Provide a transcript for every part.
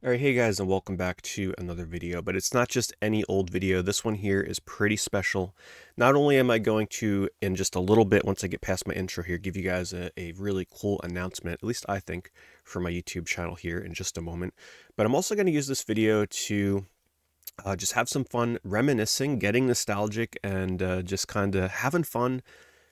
Alright, hey guys, and welcome back to another video, but it's not just any old video. This one here is pretty special. Not only am I going to, in just a little bit, once I get past my intro here, give you guys a really cool announcement, at least I think, for my YouTube channel here in just a moment, but I'm also going to use this video to just have some fun reminiscing, getting nostalgic, and just kind of having fun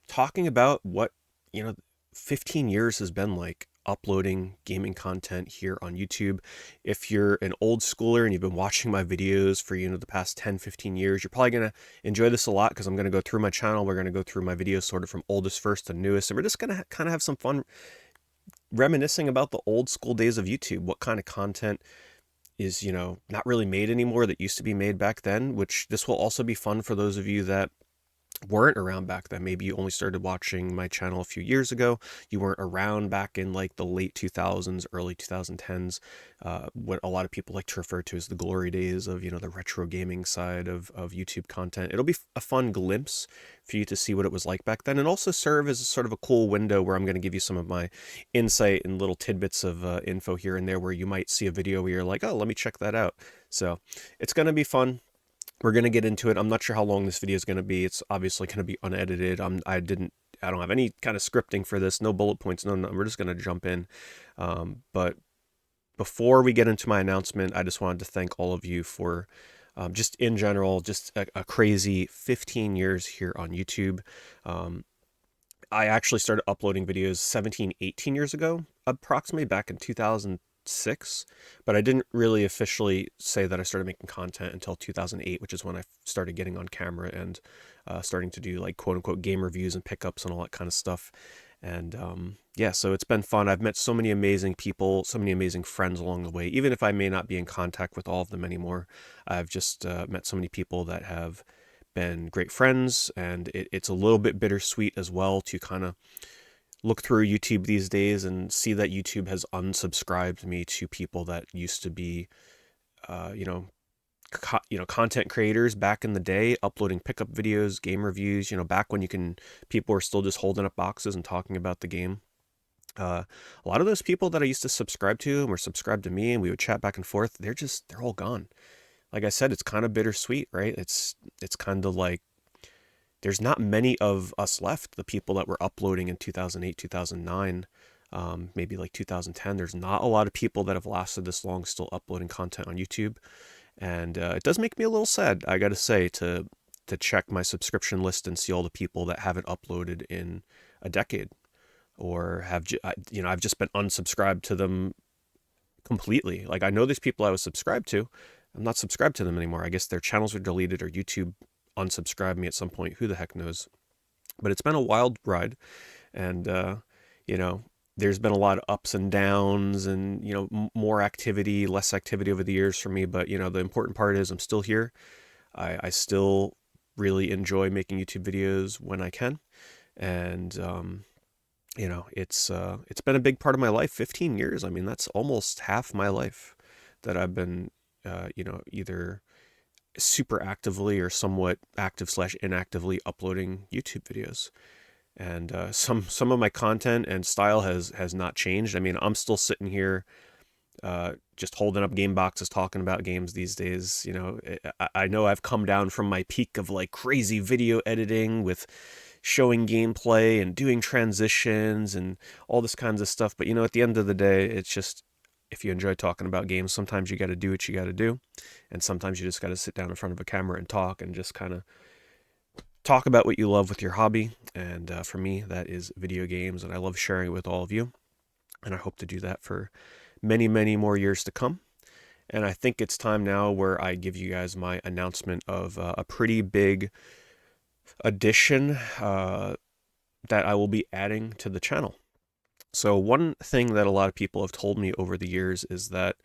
talking about what, you know, 15 years has been like uploading gaming content here on YouTube. If you're an old schooler and you've been watching my videos for, the past 10, 15 years, you're probably going to enjoy this a lot because I'm going to go through my channel. We're going to go through my videos sort of from oldest first to newest, and we're just going to kind of have some fun reminiscing about the old school days of YouTube, what kind of content is, not really made anymore that used to be made back then, which this will also be fun for those of you that weren't around back then. Maybe you only started watching my channel a few years ago. You weren't around back in like the late 2000s, early 2010s, what a lot of people like to refer to as the glory days of, the retro gaming side of YouTube content. It'll be a fun glimpse for you to see what it was like back then, and also serve as sort of a cool window where I'm going to give you some of my insight and little tidbits of info here and there where you might see a video where you're like, oh, let me check that out. So it's going to be fun. We're going to get into it. I'm not sure how long this video is going to be. It's obviously going to be unedited. I don't have any kind of scripting for this, no bullet points, no. We're just going to jump in. But before we get into my announcement, I just wanted to thank all of you for just in general, just a crazy 15 years here on YouTube. I actually started uploading videos 17, 18 years ago, approximately back in 2006, but I didn't really officially say that I started making content until 2008, which is when I started getting on camera and starting to do like quote unquote game reviews and pickups and all that kind of stuff. And yeah, so it's been fun. I've met so many amazing people, so many amazing friends along the way. Even if I may not be in contact with all of them anymore, I've just met so many people that have been great friends, and it's a little bit bittersweet as well to kind of look through YouTube these days and see that YouTube has unsubscribed me to people that used to be, uh, you know, content creators back in the day, uploading pickup videos, game reviews. Back when people were still just holding up boxes and talking about the game. A lot of those people that I used to subscribe to and were subscribed to me, and we would chat back and forth. They're all gone. Like I said, it's kind of bittersweet, right? It's kind of like there's not many of us left, the people that were uploading in 2008, 2009, maybe like 2010. There's not a lot of people that have lasted this long still uploading content on YouTube. And it does make me a little sad, I got to say, to check my subscription list and see all the people that haven't uploaded in a decade, or I've just been unsubscribed to them completely. Like, I know these people I was subscribed to. I'm not subscribed to them anymore. I guess their channels were deleted or YouTube unsubscribed me at some point. Who the heck knows? But it's been a wild ride, and you know, there's been a lot of ups and downs, and more activity, less activity over the years for me. But the important part is I'm still here. I still really enjoy making YouTube videos when I can, and it's been a big part of my life. 15 years. I mean, that's almost half my life that I've been either super actively or somewhat active slash inactively uploading YouTube videos. And some of my content and style has not changed. I mean, I'm still sitting here just holding up game boxes talking about games these days. I know I've come down from my peak of like crazy video editing with showing gameplay and doing transitions and all this kinds of stuff. But at the end of the day, it's just, if you enjoy talking about games, sometimes you got to do what you got to do. And sometimes you just got to sit down in front of a camera and talk and just kind of talk about what you love with your hobby. And for me, that is video games. And I love sharing it with all of you. And I hope to do that for many, many more years to come. And I think it's time now where I give you guys my announcement of a pretty big addition that I will be adding to the channel. So one thing that a lot of people have told me over the years is that,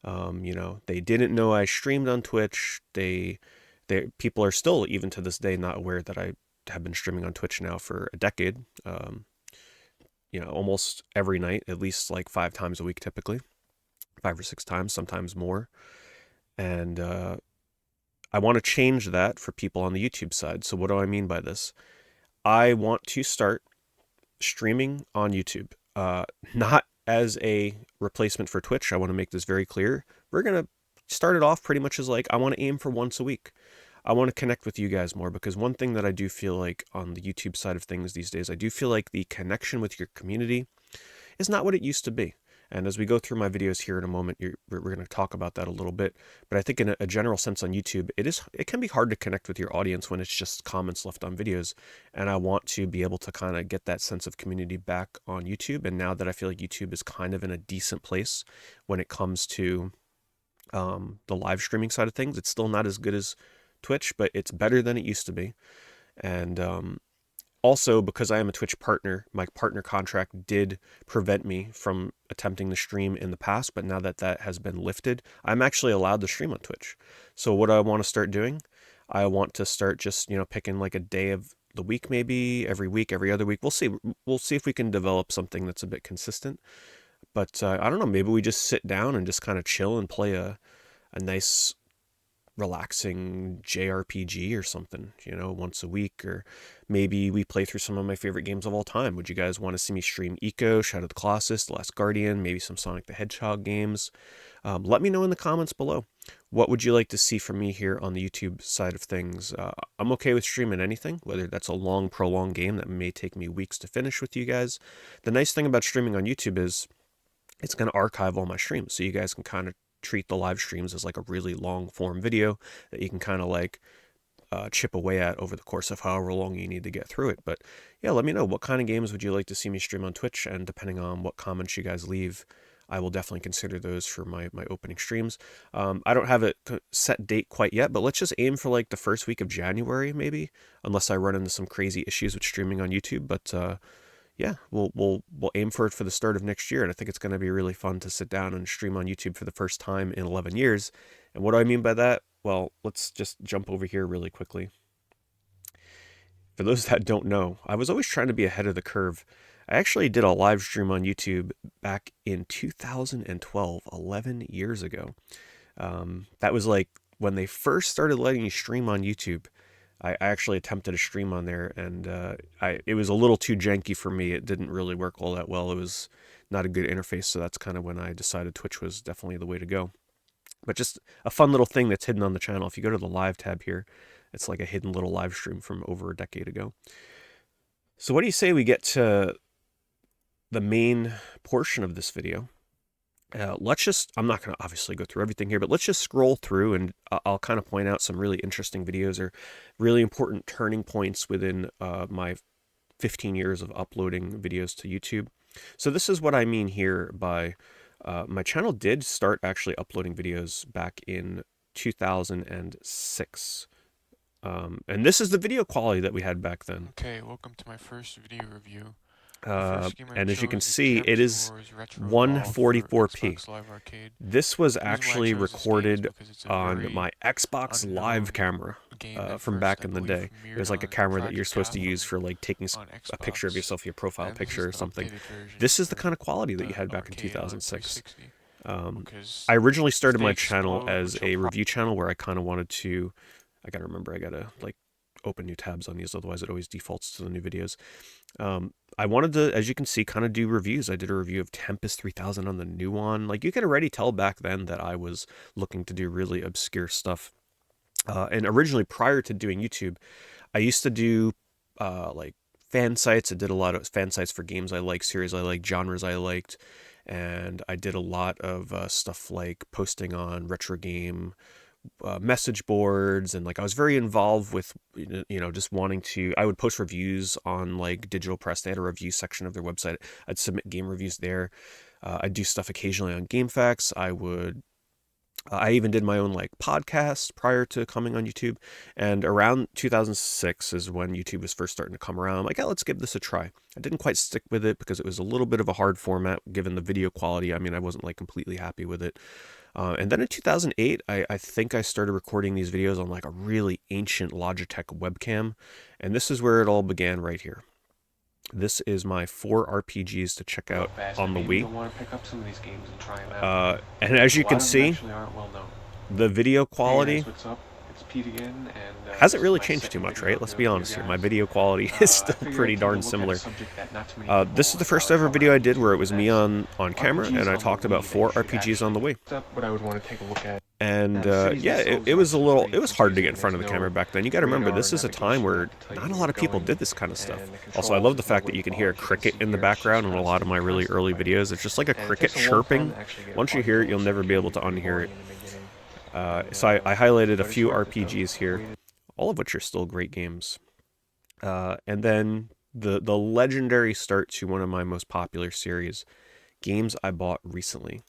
they didn't know I streamed on Twitch. People are still, even to this day, not aware that I have been streaming on Twitch now for a decade. Almost every night, at least like 5 times a week, typically 5 or 6 times, sometimes more. And I want to change that for people on the YouTube side. So what do I mean by this? I want to start streaming on YouTube. Not as a replacement for Twitch, I want to make this very clear. We're going to start it off pretty much as like, I want to aim for once a week. I want to connect with you guys more, because one thing that I do feel like on the YouTube side of things these days, I do feel like the connection with your community is not what it used to be. And as we go through my videos here in a moment, we're going to talk about that a little bit. But I think in a general sense on YouTube, it can be hard to connect with your audience when it's just comments left on videos. And I want to be able to kind of get that sense of community back on YouTube. And now that I feel like YouTube is kind of in a decent place when it comes to the live streaming side of things, it's still not as good as Twitch, but it's better than it used to be. And also, because I am a Twitch partner, my partner contract did prevent me from attempting to stream in the past, but now that that has been lifted, I'm actually allowed to stream on Twitch. So what I want to start doing, I want to start just, picking like a day of the week, maybe every week, every other week. We'll see. We'll see if we can develop something that's a bit consistent. But I don't know, maybe we just sit down and just kind of chill and play a nice relaxing JRPG or something, once a week. Or maybe we play through some of my favorite games of all time. Would you guys want to see me stream Eco, Shadow of the Colossus, The Last Guardian, maybe some Sonic the Hedgehog games? Let me know in the comments below. What would you like to see from me here on the YouTube side of things? I'm okay with streaming anything, whether that's a long, prolonged game that may take me weeks to finish with you guys. The nice thing about streaming on YouTube is it's going to archive all my streams, so you guys can kind of treat the live streams as like a really long form video that you can kind of like chip away at over the course of however long you need to get through it. But yeah, let me know, what kind of games would you like to see me stream on Twitch, and depending on what comments you guys leave, I will definitely consider those for my opening streams. I don't have a set date quite yet, but let's just aim for like the first week of January maybe, unless I run into some crazy issues with streaming on YouTube. But yeah, we'll aim for it for the start of next year, and I think it's going to be really fun to sit down and stream on YouTube for the first time in 11 years. And what do I mean by that? Well, let's just jump over here really quickly. For those that don't know, I was always trying to be ahead of the curve. I actually did a live stream on YouTube back in 2012, 11 years ago. That was like when they first started letting you stream on YouTube. I actually attempted a stream on there, and it was a little too janky for me. It didn't really work all that well. It was not a good interface, so that's kind of when I decided Twitch was definitely the way to go. But just a fun little thing that's hidden on the channel. If you go to the live tab here, it's like a hidden little live stream from over a decade ago. So what do you say we get to the main portion of this video? I'm not going to obviously go through everything here, but let's just scroll through, and I'll kind of point out some really interesting videos or really important turning points within my 15 years of uploading videos to YouTube. So this is what I mean here by my channel did start actually uploading videos back in 2006. And this is the video quality that we had back then. Okay, welcome to my first video review. And as you can see, it is 144p. This was actually recorded on my Xbox Live camera from back in the day. It was like a camera that you're supposed to use for like taking a picture of yourself, your profile picture or something. This is the kind of quality that you had back in 2006. I originally started my channel as a review channel where I kind of wanted to, I gotta remember, I gotta like open new tabs on these, otherwise it always defaults to the new videos. I wanted to, as you can see, kind of do reviews. I did a review of Tempest 3000 on the new one. Like, you could already tell back then that I was looking to do really obscure stuff. And originally, prior to doing YouTube, I used to do like fan sites. I did a lot of fan sites for games I like, series I like, genres I liked. And I did a lot of stuff like posting on retro game message boards, and like I was very involved with just wanting to, I would post reviews on like Digital Press. They had a review section of their website. I'd submit game reviews there. I'd do stuff occasionally on GameFAQs. I even did my own like podcast prior to coming on YouTube. And around 2006 is when YouTube was first starting to come around. I'm like, yeah, let's give this a try. I didn't quite stick with it because it was a little bit of a hard format given the video quality. I mean, I wasn't like completely happy with it. And then in 2008, I think I started recording these videos on like a really ancient Logitech webcam. And this is where it all began right here. This is my 4 RPGs to check out on the Wii. And as you can see, the video quality it's Pete again, and Hasn't this is really my changed too second much, video right? Let's upload be for you honest here. My guys. video quality is I still figured pretty I'd take a darn look at a similar. subject that not too many people This is the first ever cover video I on did where it YouTube, was and me that's on camera, and RPGs I on the talked about Wii that you 4 should RPGs on actually the Wii. pick up. What I would want to take a look at. And Now, the cities yeah, themselves it are was a actually little, pretty it was hard to get confusing. in front There's of the camera no back then. You got to remember, radar this is a time navigation where map to tell not you a where lot you're of people going, did this kind of stuff. and the Also, I love controls, the there's no fact that way you to can hear a pause. You can cricket see in the here it's background just in a lot of constantly, my really early constantly videos. vibrating. It's just like a And it cricket takes a long time chirping. to actually get a Once you quiet hear it, game, you'll so never it be can able be to very unhear boring it. in the beginning. So I highlighted a But it's few worth it though. RPGs I here, waited. all of which are still great games. And then the legendary start to one of my most popular series, games I bought recently.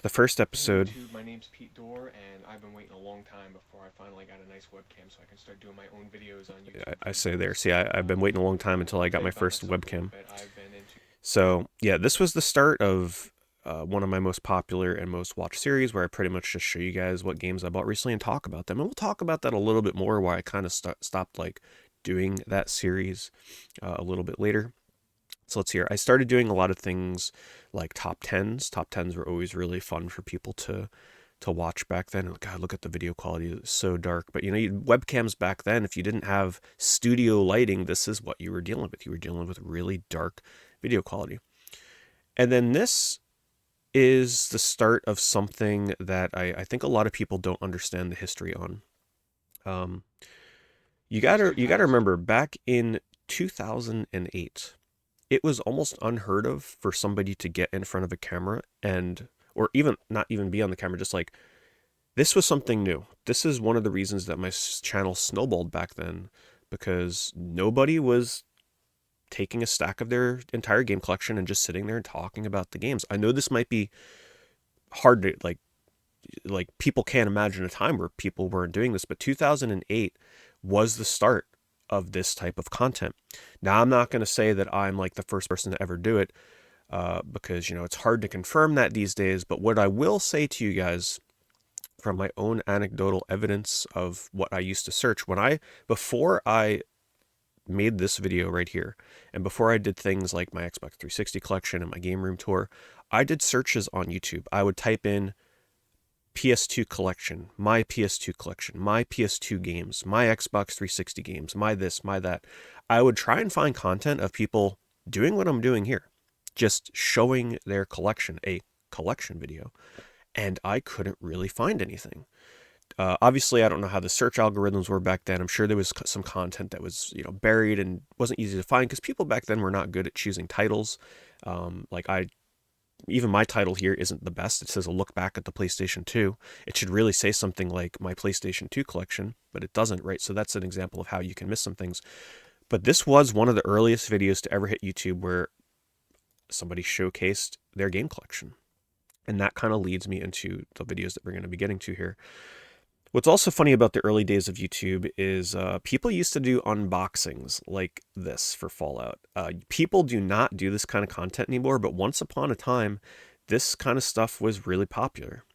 The first Hey episode, YouTube, my name's PeteDorr, and I've been waiting a long time before I finally got a nice webcam so I can start doing my own videos on YouTube for I you say there. guys. See, I've been waiting a long time until I got Tell my you about first myself a little webcam. bit. I've been into So yeah, this was the start of one of my most popular and most watched series, where I pretty much just show you guys what games I bought recently and talk about them. And we'll talk about that a little bit more, why I kind of stopped like doing that series a little bit later. So let's hear. I started doing a lot of things like top tens. Top tens were always really fun for people to watch back then. And God, look at the video quality; it's so dark. But you know, webcams back then, if you didn't have studio lighting, this is what you were dealing with. You were dealing with really dark video quality. And then this is the start of something that I think a lot of people don't understand the history on. Um, these two you gotta titles. remember, back in 2008, it was almost unheard of for somebody to get in front of a camera and, or even not even be on the camera, just like, this was something new. This is one of the reasons that my channel snowballed back then, because nobody was taking a stack of their entire game collection and just sitting there and talking about the games. I know this might be hard to like people can't imagine a time where people weren't doing this, but 2008 was the start of this type of content. Now, I'm not going to say that I'm like the first person to ever do it, because you know it's hard to confirm that these days. But what I will say to you guys, from my own anecdotal evidence of what I used to search, before I made this video right here, and before I did things like my Xbox 360 collection and my game room tour, I did searches on YouTube. I would type in PS2 collection, my PS2 collection, my PS2 games, my Xbox 360 games, my this, my that. I would try and find content of people doing what I'm doing here, just showing their collection, a collection video, and I couldn't really find anything. Obviously, I don't know how the search algorithms were back then. I'm sure there was some content that was, you know, buried and wasn't easy to find, because people back then were not good at choosing titles. Like even my title here isn't the best. It says a look back at the PlayStation 2. It should really say something like my PlayStation 2 collection, but it doesn't, right? So that's an example of how you can miss some things. But this was one of the earliest videos to ever hit YouTube where somebody showcased their game collection. And that kind of leads me into the videos that we're going to be getting to here. What's also funny about the early days of YouTube is people used to do unboxings like this for Fallout. People do not do this kind of content anymore, but once upon a time, this kind of stuff was really popular.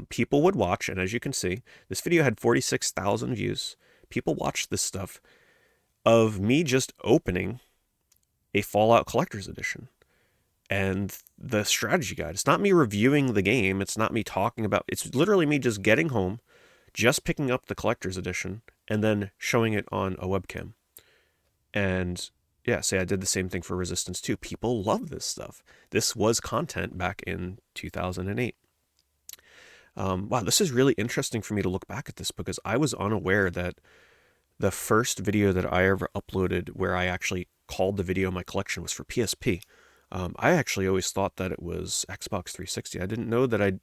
People would watch, and as you can see, this video had 46,000 views. People watched this stuff of me just opening a Fallout Collector's Edition and the strategy guide. It's not me reviewing the game. It's not me talking about, it's literally me just getting home, just picking up the collector's edition, and then showing it on a webcam. And yeah, say I did the same thing for Resistance 2. People love this stuff. This was content back in 2008. Wow, this is really interesting for me to look back at this, because I was unaware that the first video that I ever uploaded where I actually called the video my collection was for PSP. I actually always thought that it was Xbox 360. I didn't know that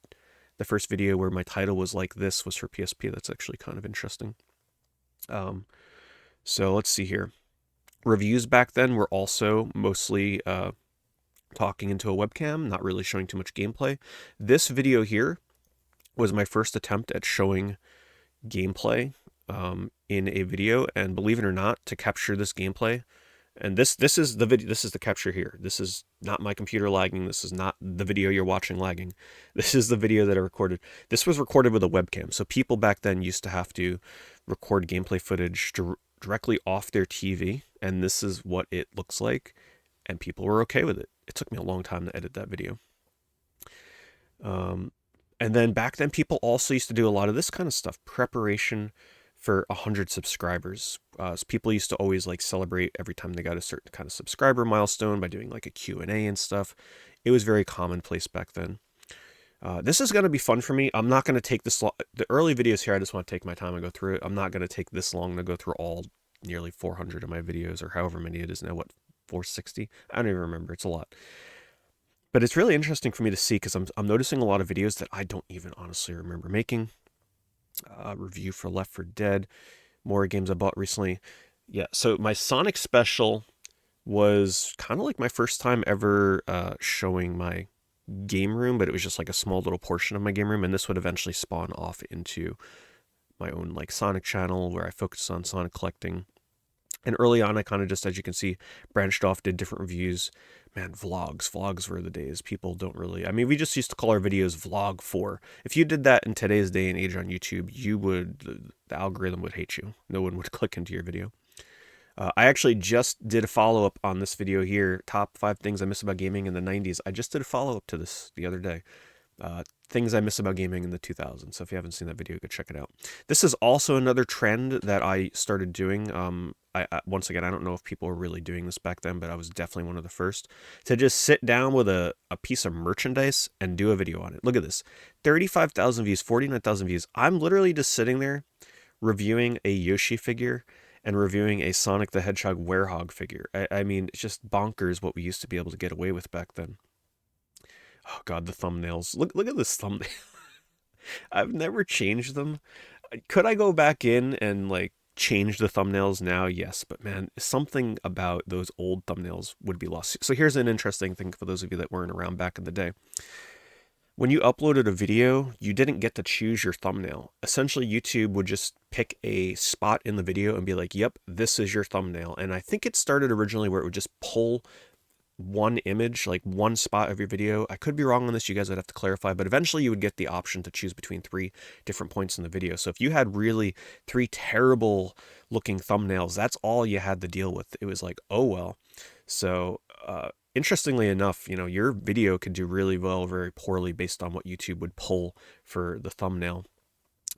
the first video where my title was like this was for PSP. That's actually kind of interesting. So let's see here. Reviews back then were also mostly talking into a webcam, not really showing too much gameplay. This video here was my first attempt at showing gameplay in a video, and believe it or not, to capture this gameplay, and this is the video, this is the capture here. This is not my computer lagging. This is not the video you're watching lagging. This is the video that I recorded. This was recorded with a webcam. So people back then used to have to record gameplay footage directly off their TV, and this is what it looks like, and people were okay with it. It took me a long time to edit that video. And then back then, people also used to do a lot of this kind of stuff, preparation for 100 subscribers. So people used to always like celebrate every time they got a certain kind of subscriber milestone by doing like a Q&A and stuff. It was very commonplace back then. This is going to be fun for me. I'm not going to take this long. The early videos here, I just want to take my time and go through it. I'm not going to take this long to go through all nearly 400 of my videos, or however many it is now. What, 460? I don't even remember. It's a lot. But it's really interesting for me to see because I'm noticing a lot of videos that I don't even honestly remember making. Review for Left 4 Dead, more games I bought recently. Yeah, so my Sonic special was kind of like my first time ever showing my game room, but it was just like a small little portion of my game room, and this would eventually spawn off into my own like Sonic channel where I focused on Sonic collecting. And early on, I kind of just, as you can see, branched off, did different reviews. Man, vlogs were the days. People don't really, I mean, we just used to call our videos Vlog 4. If you did that in today's day and age on YouTube, the algorithm would hate you. No one would click into your video. I actually just did a follow up on this video here, top 5 things I miss about gaming in the 90s. I just did a follow up to this the other day. Things I miss about gaming in the 2000s. So if you haven't seen that video, go check it out. This is also another trend that I started doing. Once again, I don't know if people were really doing this back then, but I was definitely one of the first to just sit down with a piece of merchandise and do a video on it. Look at this, 35,000 views, 49,000 views. I'm literally just sitting there reviewing a Yoshi figure and reviewing a Sonic the Hedgehog Werehog figure. I mean, it's just bonkers what we used to be able to get away with back then. Oh God, the thumbnails. Look at this thumbnail. I've never changed them. Could I go back in and like change the thumbnails now? Yes, but man, something about those old thumbnails would be lost. So here's an interesting thing for those of you that weren't around back in the day. When you uploaded a video, you didn't get to choose your thumbnail. Essentially, YouTube would just pick a spot in the video and be like, yep, this is your thumbnail. And I think it started originally where it would just pull one image, like one spot of your video. I could be wrong on this, you guys would have to clarify, but eventually you would get the option to choose between 3 different points in the video. So if you had really 3 terrible looking thumbnails, that's all you had to deal with. It was like, oh well. So interestingly enough, you know, your video could do really well or very poorly based on what YouTube would pull for the thumbnail.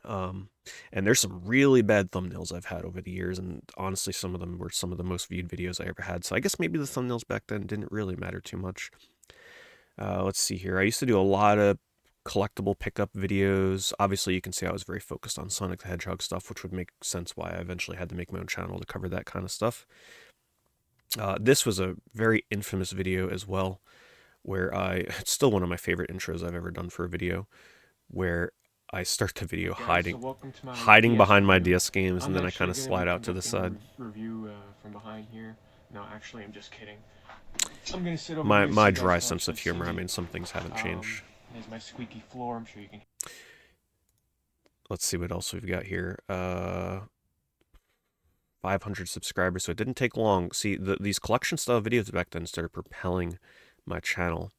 And there's some really bad thumbnails I've had over the years, and honestly, some of them were some of the most viewed videos I ever had. So I guess maybe the thumbnails back then didn't really matter too much. Let's see here. I used to do a lot of collectible pickup videos. Obviously, you can see I was very focused on Sonic the Hedgehog stuff, which would make sense why I eventually had to make my own channel to cover that kind of stuff. This was a very infamous video as well, where it's still one of my favorite intros I've ever done for a video, where I start the video Guys, so welcome to my hiding DS behind my review. DS games, and I'm then I kind actually of going to be slide out to the conducting a side. review from behind here. No, actually, I'm just kidding. I'm going to sit over My here so my you guys dry can sense of actually see humor. I me. mean, some things haven't changed. There's my squeaky floor. I'm sure you can. Let's see what else we've got here. 500 subscribers, so it didn't take long. See, these collection style videos back then started propelling my channel.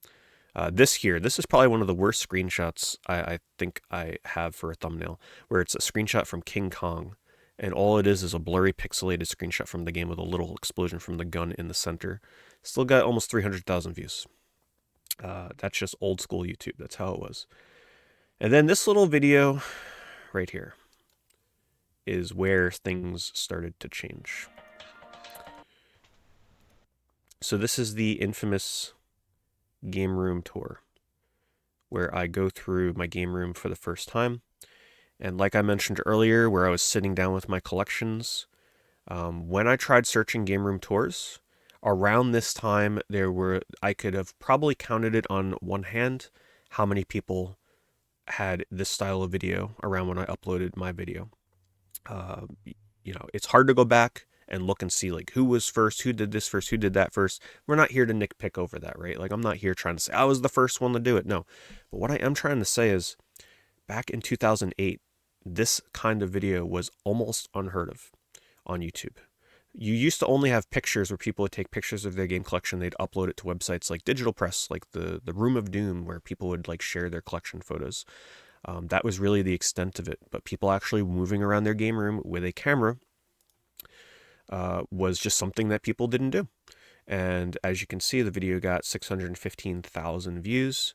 This is probably one of the worst screenshots I think I have for a thumbnail, where it's a screenshot from King Kong, and all it is a blurry pixelated screenshot from the game with a little explosion from the gun in the center. Still got almost 300,000 views. That's just old school YouTube. That's how it was. And then this little video right here is where things started to change. So this is the infamous game room tour, where I go through my game room for the first time. And like I mentioned earlier, where I was sitting down with my collections, when I tried searching game room tours, around this time, I could have probably counted it on one hand how many people had this style of video around when I uploaded my video. It's hard to go back and look and see like who was first, who did this first, who did that first. We're not here to nitpick over that, right? Like I'm not here trying to say I was the first one to do it. No. But what I am trying to say is back in 2008, this kind of video was almost unheard of on YouTube. You used to only have pictures where people would take pictures of their game collection. They'd upload it to websites like Digital Press, like the Room of Doom, where people would like share their collection photos. That was really the extent of it. But people actually moving around their game room with a camera was just something that people didn't do. And as you can see, the video got 615,000 views.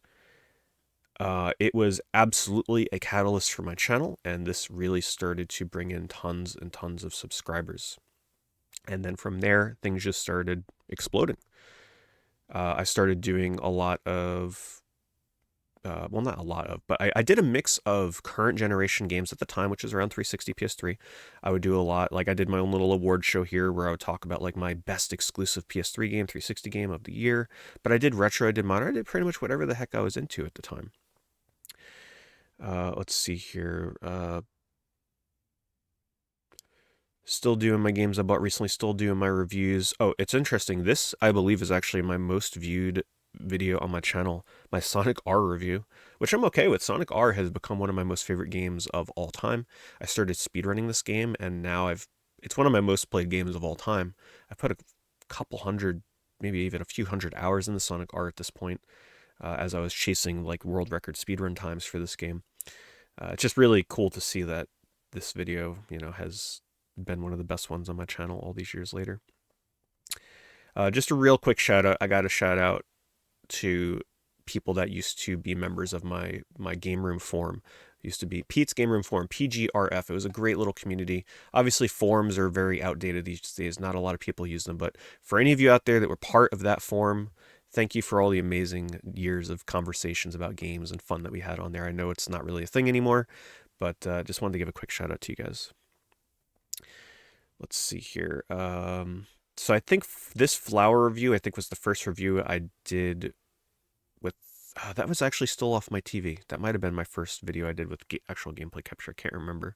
It was absolutely a catalyst for my channel, and this really started to bring in tons and tons of subscribers. And then from there, things just started exploding. I started doing a lot of, well, not a lot of, but I did a mix of current generation games at the time, which is around 360 PS3. I would do a lot, like I did my own little award show here where I would talk about like my best exclusive PS3 game, 360 game of the year. But I did retro, I did modern, I did pretty much whatever the heck I was into at the time. Let's see here. Still doing my games I bought recently, still doing my reviews. Oh, it's interesting. This, I believe, is actually my most viewed video on my channel, my Sonic R review, which I'm okay with. Sonic R has become one of my most favorite games of all time. I started speedrunning this game, and now it's one of my most played games of all time. I've put a couple hundred, maybe even a few hundred hours in the Sonic R at this point, as I was chasing like world record speedrun times for this game. It's just really cool to see that this video, has been one of the best ones on my channel all these years later. Just a real quick shout out. I got a shout out to people that used to be members of my game room forum. It used to be Pete's Game Room Forum, PGRF. It was a great little community. Obviously, forums are very outdated these days. Not a lot of people use them. But for any of you out there that were part of that forum, thank you for all the amazing years of conversations about games and fun that we had on there. I know it's not really a thing anymore, but just wanted to give a quick shout out to you guys. Let's see here. So I think this flower review, I think was the first review I did with, that was actually still off my TV. That might have been my first video I did with actual gameplay capture. I can't remember.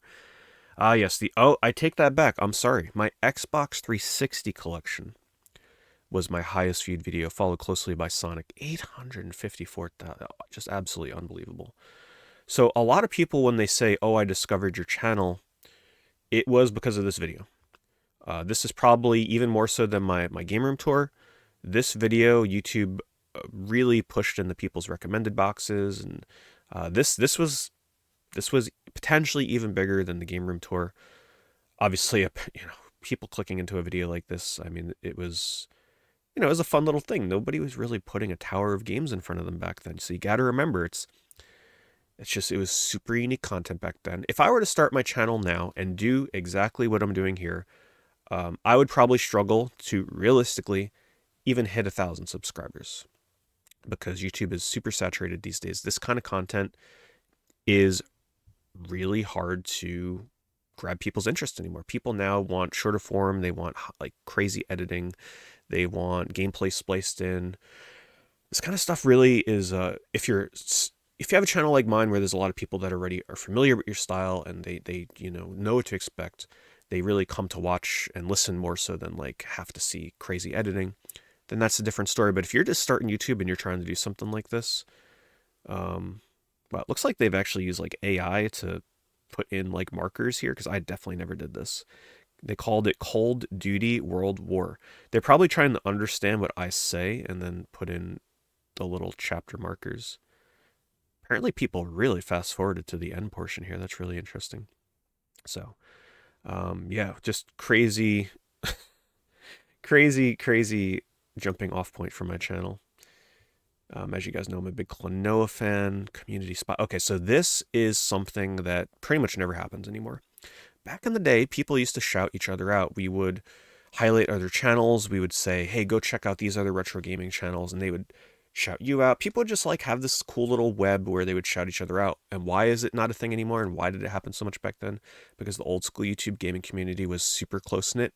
Yes, I take that back. I'm sorry. My Xbox 360 collection was my highest viewed video, followed closely by Sonic. 854,000. Just absolutely unbelievable. So a lot of people, when they say, oh, I discovered your channel, it was because of this video. This is probably even more so than my game room tour. This video, YouTube really pushed in the people's recommended boxes, and this was potentially even bigger than the game room tour. Obviously, people clicking into a video like this. I mean, it was it was a fun little thing. Nobody was really putting a tower of games in front of them back then. So you got to remember, it was super unique content back then. If I were to start my channel now and do exactly what I'm doing here, I would probably struggle to realistically even hit 1,000 subscribers because YouTube is super saturated these days. This kind of content is really hard to grab people's interest anymore. People now want shorter form. They want like crazy editing. They want gameplay spliced in. This kind of stuff really is, if you have a channel like mine where there's a lot of people that already are familiar with your style and they know what to expect, they really come to watch and listen more so than like have to see crazy editing, then that's a different story. But if you're just starting YouTube and you're trying to do something like this, well, it looks like they've actually used like AI to put in like markers here, because I definitely never did this. They called it Cold Duty World War. They're probably trying to understand what I say and then put in the little chapter markers. Apparently people really fast forwarded to the end portion here. That's really interesting. So, yeah, just crazy, crazy jumping off point for my channel. As you guys know, I'm a big Klonoa fan, community spot. Okay, so this is something that pretty much never happens anymore. Back in the day, people used to shout each other out. We would highlight other channels. We would say, hey, go check out these other retro gaming channels, and they would shout you out. People would just like have this cool little web where they would shout each other out. And why is it not a thing anymore? And why did it happen so much back then? Because the old school YouTube gaming community was super close knit.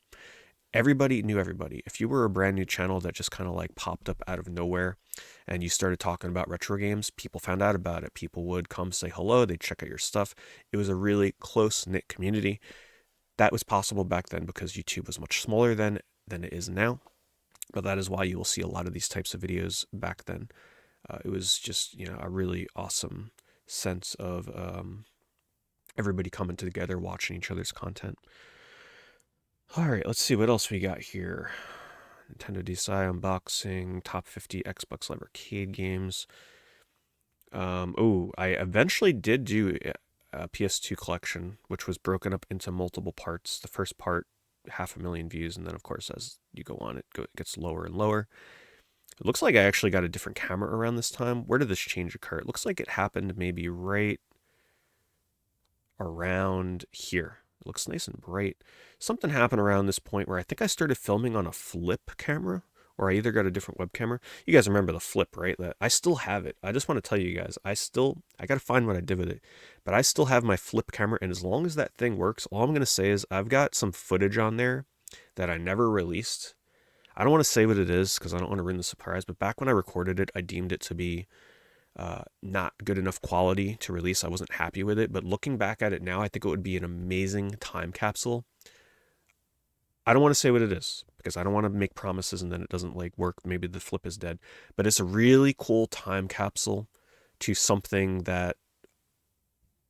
Everybody knew everybody. If you were a brand new channel that just kind of like popped up out of nowhere and you started talking about retro games, people found out about it. People would come say hello, they'd check out your stuff. It was a really close knit community. That was possible back then because YouTube was much smaller then than it is now. But that is why you will see a lot of these types of videos back then. It was just, a really awesome sense of everybody coming together, watching each other's content. All right, let's see what else we got here. Nintendo DSi unboxing, top 50 Xbox Live Arcade games. I eventually did do a PS2 collection, which was broken up into multiple parts. The first part, 500,000 views, and then of course as you go on, it gets lower and lower. It looks like I actually got a different camera around this time. Where did this change occur? It looks like it happened maybe right around here. It looks nice and bright. Something happened around this point where I think I started filming on a flip camera, or I either got a different web camera. You guys remember the flip, right? That I still have it. I just want to tell you guys, I got to find what I did with it, but I still have my flip camera, and as long as that thing works, all I'm gonna say is I've got some footage on there that I never released. I don't want to say what it is because I don't want to ruin the surprise, but back when I recorded it, I deemed it to be not good enough quality to release. I wasn't happy with it, but looking back at it now, I think it would be an amazing time capsule. I don't want to say what it is because I don't want to make promises and then it doesn't like work. Maybe the flip is dead, but it's a really cool time capsule to something that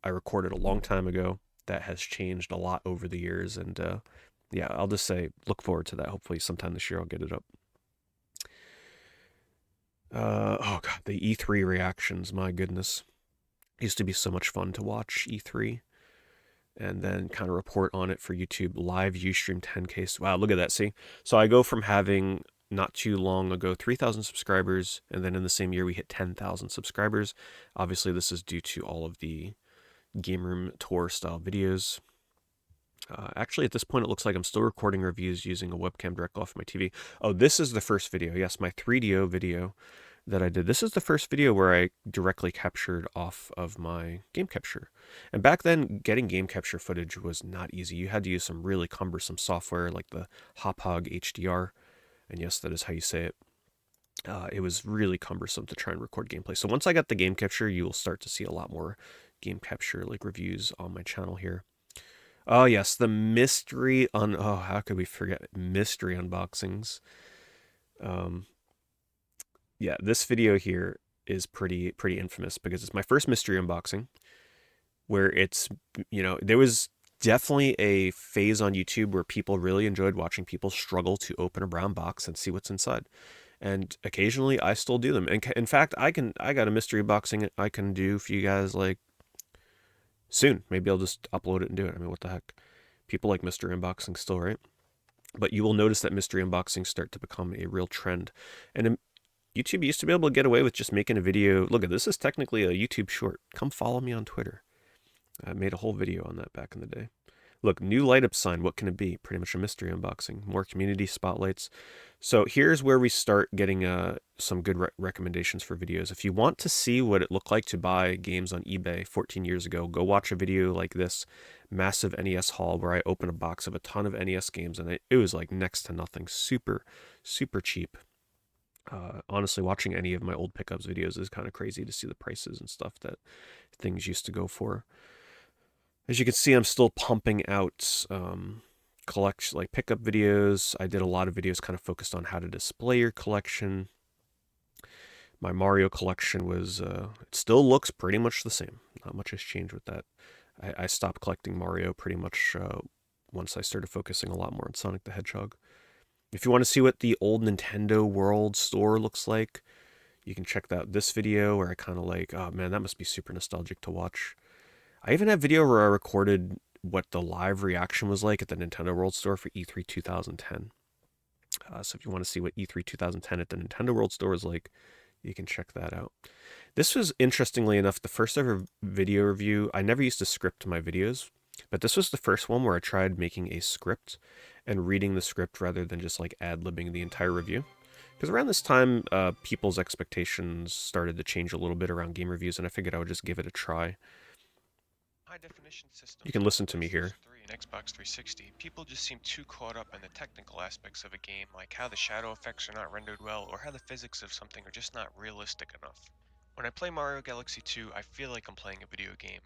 I recorded a long time ago that has changed a lot over the years. And yeah, I'll just say look forward to that. Hopefully, sometime this year I'll get it up. Oh god, the E3 reactions. My goodness, it used to be so much fun to watch E3 and then kind of report on it for YouTube. Live Ustream 10K. Wow, look at that. See? So I go from having not too long ago 3,000 subscribers, and then in the same year we hit 10,000 subscribers. Obviously, this is due to all of the game room tour style videos. Actually, at this point, it looks like I'm still recording reviews using a webcam directly off my TV. Oh, this is the first video. Yes, my 3DO video that I did. This is the first video where I directly captured off of my game capture. And back then, getting game capture footage was not easy. You had to use some really cumbersome software like the Hop HDR. And yes, that is how you say it. It was really cumbersome to try and record gameplay. So once I got the game capture, you will start to see a lot more game capture like reviews on my channel here. Oh yes, the mystery oh, how could we forget mystery unboxings? Um, yeah, this video here is pretty infamous because it's my first mystery unboxing where it's, there was definitely a phase on YouTube where people really enjoyed watching people struggle to open a brown box and see what's inside. And occasionally I still do them. And in fact, I got a mystery unboxing I can do for you guys like soon. Maybe I'll just upload it and do it. I mean, what the heck? People like mystery unboxing still, right? But you will notice that mystery unboxings start to become a real trend. And YouTube used to be able to get away with just making a video. Look at this is technically a YouTube short. Come follow me on Twitter. I made a whole video on that back in the day. Look, new light up sign. What can it be? Pretty much a mystery unboxing. More community spotlights. So here's where we start getting some good recommendations for videos. If you want to see what it looked like to buy games on eBay 14 years ago, go watch a video like this massive NES haul where I opened a box of a ton of NES games and it was like next to nothing. Super, super cheap. Honestly, watching any of my old pickups videos is kind of crazy to see the prices and stuff that things used to go for. As you can see, I'm still pumping out collection like pickup videos. I did a lot of videos kind of focused on how to display your collection. My Mario collection was it still looks pretty much the same. Not much has changed with that. I stopped collecting Mario pretty much once I started focusing a lot more on Sonic the Hedgehog. If you want to see what the old Nintendo World store looks like, you can check out this video where I kind of like, oh man, that must be super nostalgic to watch. I even have video where I recorded what the live reaction was like at the Nintendo World Store for E3 2010. So if you want to see what E3 2010 at the Nintendo World Store is like, you can check that out. This was, interestingly enough, the first ever video review. I never used to script my videos, but this was the first one where I tried making a script and reading the script rather than just like ad-libbing the entire review. Because around this time, people's expectations started to change a little bit around game reviews, and I figured I would just give it a try. High definition systems You can like listen to me here. PlayStation 3 and Xbox 360, people just seem too caught up in the technical aspects of a game, like how the shadow effects are not rendered well, or how the physics of something are just not realistic enough. When I play Mario Galaxy 2, I feel like I'm playing a video game,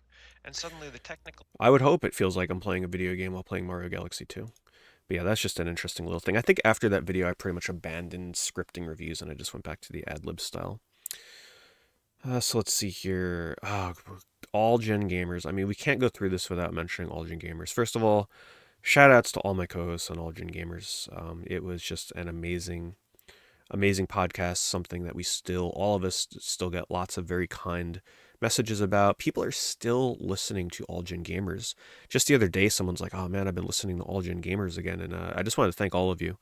and suddenly the technical. I would hope it feels like I'm playing a video game while playing Mario Galaxy 2. But yeah, that's just an interesting little thing. I think after that video, I pretty much abandoned scripting reviews and I just went back to the ad lib style. So let's see here. All gen gamers. I mean, we can't go through this without mentioning all gen gamers. First of all, shout outs to all my co-hosts on all gen gamers. It was just an amazing podcast, something that all of us still get lots of very kind messages about. People are still listening to all gen gamers. Just the other day, someone's like, oh man, I've been listening to all gen gamers again. And I just want to thank all of you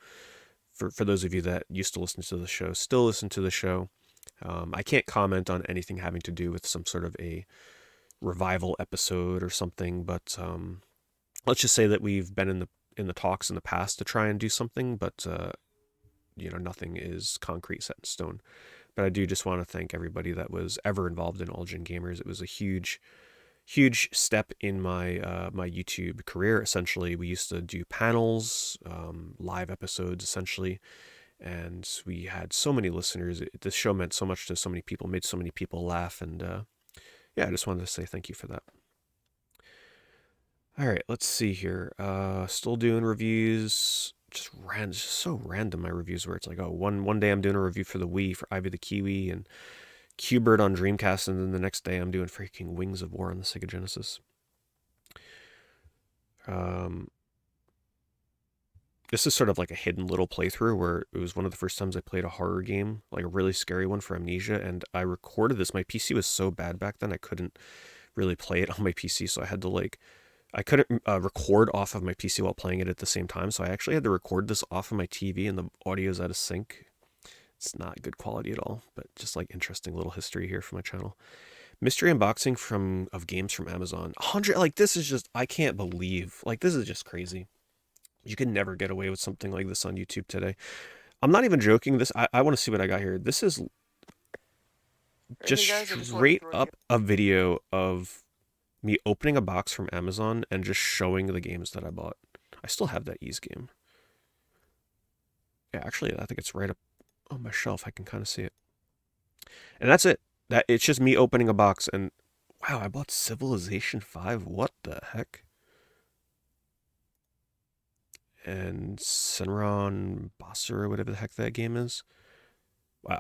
for those of you that used to listen to the show, still listen to the show. I can't comment on anything having to do with some sort of a revival episode or something, but let's just say that we've been in the talks in the past to try and do something, but nothing is concrete set in stone. But I do just want to thank everybody that was ever involved in All Gen Gamers. It was a huge step in my YouTube career. Essentially, we used to do panels, live episodes, essentially, and we had so many listeners. This show meant so much to so many people, made so many people laugh, and yeah, I just wanted to say thank you for that. All right, let's see here. Still doing reviews. Just so random my reviews where it's like, oh, one day I'm doing a review for the Wii for Ivy the Kiwi and Q*bert on Dreamcast, and then the next day I'm doing freaking Wings of War on the Sega Genesis. This is sort of like a hidden little playthrough where it was one of the first times I played a horror game, like a really scary one for Amnesia, and I recorded this. My PC was so bad back then I couldn't really play it on my PC, so I had to I couldn't record off of my PC while playing it at the same time, so I actually had to record this off of my TV, and the audio's out of sync. It's not good quality at all, but just like interesting little history here for my channel. Mystery unboxing of games from Amazon. 100, like this is just, I can't believe, like this is just crazy. You can never get away with something like this on YouTube today. I'm not even joking. I want to see what I got here. This is just Hey guys, I just wanted to straight throw up a video of me opening a box from Amazon and just showing the games that I bought. I still have that Ys game. Yeah, actually, I think it's right up on my shelf. I can kind of see it. And that's it. It's just me opening a box and wow, I bought Civilization 5. What the heck? And Senran Bossor, or whatever the heck that game is. Wow,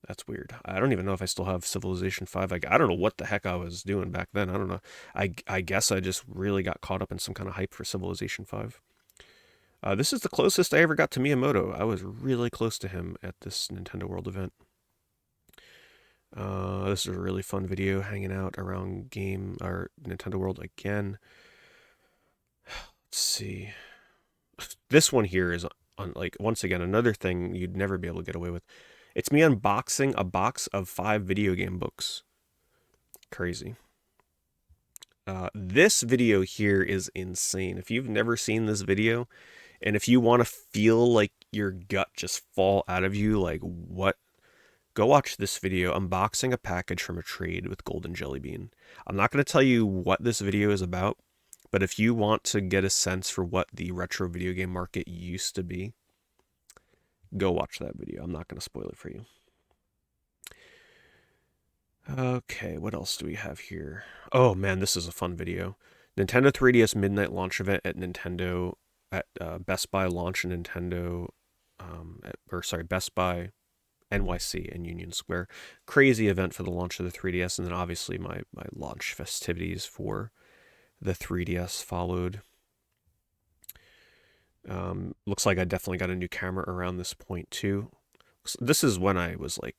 that's weird. I don't even know if I still have Civilization 5. I don't know what the heck I was doing back then. I don't know. I guess I just really got caught up in some kind of hype for Civilization 5. This is the closest I ever got to Miyamoto. I was really close to him at this Nintendo World event. This is a really fun video hanging out around Nintendo World again. Let's see. This one here is once again another thing you'd never be able to get away with. It's me unboxing a box of 5 video game books. Crazy. This video here is insane. If you've never seen this video, and if you want to feel like your gut just fall out of you, like what? Go watch this video unboxing a package from a trade with Golden Jelly Bean. I'm not going to tell you what this video is about, but if you want to get a sense for what the retro video game market used to be, go watch that video. I'm not going to spoil it for you. Okay, what else do we have here? Oh man, this is a fun video. Nintendo 3DS Midnight Launch Event at Nintendo, at Best Buy launch in Nintendo, Best Buy NYC and Union Square. Crazy event for the launch of the 3DS, and then obviously my launch festivities for the 3DS followed. Looks like I definitely got a new camera around this point too. This is when I was like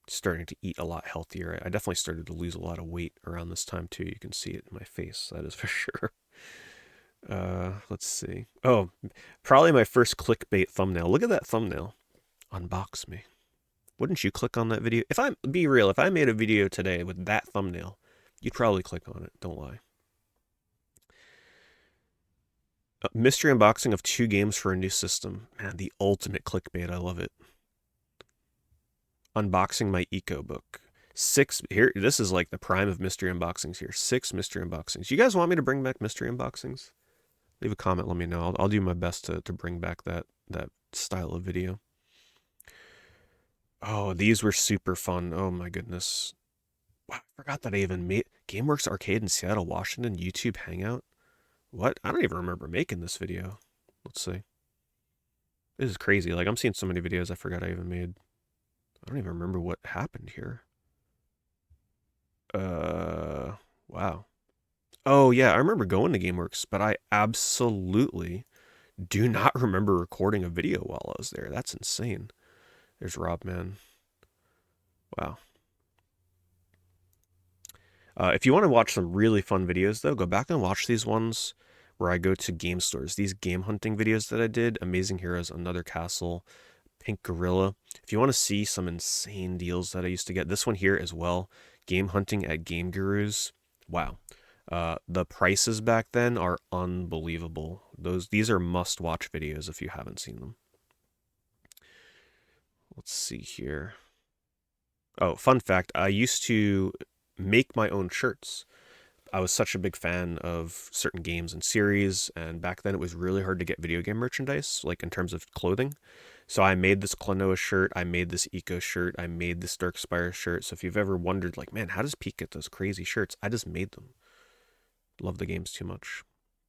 starting to eat a lot healthier. I definitely started to lose a lot of weight around this time too. You can see it in my face, that is for sure. Let's see. Oh, probably my first clickbait thumbnail. Look at that thumbnail. Unbox me. Wouldn't you click on that video? If I made a video today with that thumbnail, you'd probably click on it. Don't lie. Mystery unboxing of 2 games for a new system. Man, the ultimate clickbait. I love it. Unboxing my Eco book. 6 here. This is like the prime of mystery unboxings here. 6 mystery unboxings. You guys want me to bring back mystery unboxings? Leave a comment. Let me know. I'll do my best to bring back that style of video. Oh, these were super fun. Oh my goodness. Wow, I forgot that I even made GameWorks Arcade in Seattle, Washington, YouTube Hangout. What? I don't even remember making this video. Let's see. This is crazy. Like, I'm seeing so many videos I forgot I even made. I don't even remember what happened here. Wow. Oh, yeah, I remember going to GameWorks, but I absolutely do not remember recording a video while I was there. That's insane. There's Rob, man. Wow. If you want to watch some really fun videos, though, go back and watch these ones where I go to game stores. These game hunting videos that I did, Amazing Heroes, Another Castle, Pink Gorilla. If you want to see some insane deals that I used to get, this one here as well. Game hunting at Game Gurus. Wow. The prices back then are unbelievable. These are must-watch videos if you haven't seen them. Let's see here. Oh, fun fact, I used to make my own shirts. I was such a big fan of certain games and series, and back then it was really hard to get video game merchandise, like in terms of clothing. So I made this Klonoa shirt, I made this Eco shirt, I made this Darkspire shirt. So if you've ever wondered, like, man, how does Pete get those crazy shirts? I just made them. Love the games too much.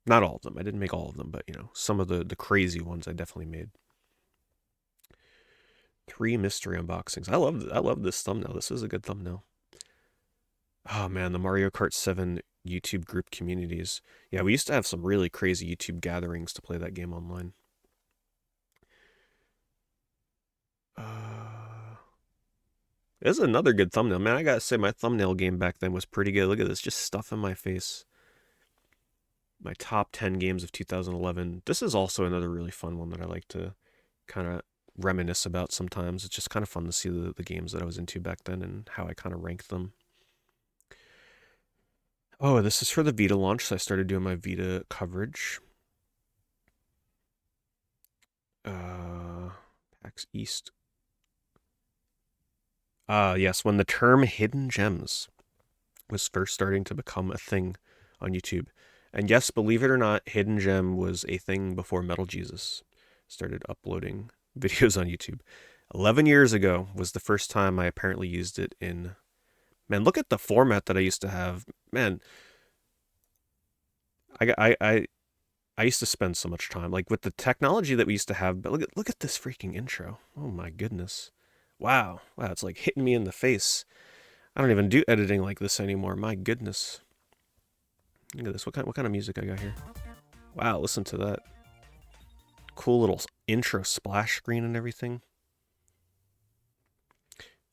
Not all of them. I didn't make all of them, but some of the crazy ones I definitely made. 3 mystery unboxings. I love this thumbnail. This is a good thumbnail. Oh man, the Mario Kart 7 YouTube group communities. Yeah, we used to have some really crazy YouTube gatherings to play that game online. This is another good thumbnail. Man, I gotta say, my thumbnail game back then was pretty good. Look at this, just stuff in my face. My top 10 games of 2011. This is also another really fun one that I like to kind of reminisce about sometimes. It's just kind of fun to see the games that I was into back then and how I kind of ranked them. Oh, this is for the Vita launch, so I started doing my Vita coverage. PAX East. Yes, when the term hidden gems was first starting to become a thing on YouTube. And yes, believe it or not, hidden gem was a thing before Metal Jesus started uploading videos on YouTube. 11 years ago was the first time I apparently used it in. Man, look at the format that I used to have. Man, I used to spend so much time like with the technology that we used to have. But look at this freaking intro. Oh my goodness. Wow, it's like hitting me in the face. I don't even do editing like this anymore. My goodness. Look at this. What kind of music I got here? Wow, listen to that. Cool little intro splash screen and everything.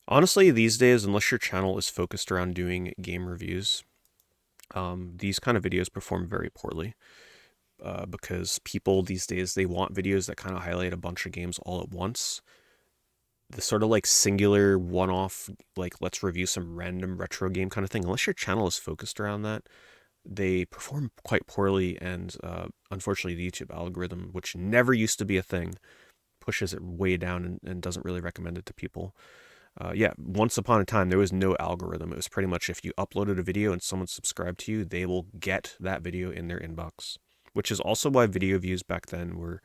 Honestly, these days, unless your channel is focused around doing game reviews, these kind of videos perform very poorly. Because people these days, they want videos that kind of highlight a bunch of games all at once. The sort of like singular one-off, like let's review some random retro game kind of thing, unless your channel is focused around that, they perform quite poorly. And unfortunately, the YouTube algorithm, which never used to be a thing, pushes it way down and doesn't really recommend it to people. Yeah, once upon a time, there was no algorithm. It was pretty much if you uploaded a video and someone subscribed to you, they will get that video in their inbox, which is also why video views back then were